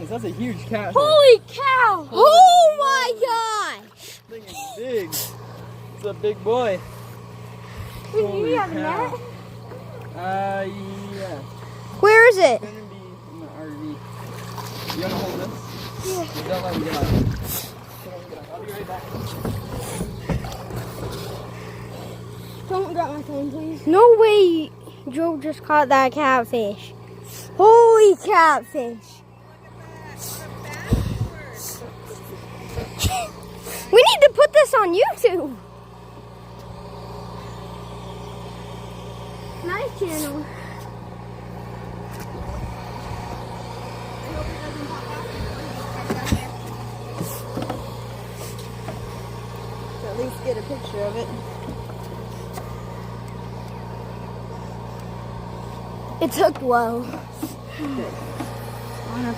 is. That's a huge catfish. Holy cow! Oh my gosh! This thing is big. It's a big boy. Do you have a net? Yeah. Where is it? It's gonna be in the RV. You wanna hold this? Yeah. Don't let me get on. I'll be right back. Don't drop my phone, please. No way Joe just caught that catfish. Holy catfish. We need to put this on YouTube. Nice channel. At least get a picture of it. It's hooked low. On a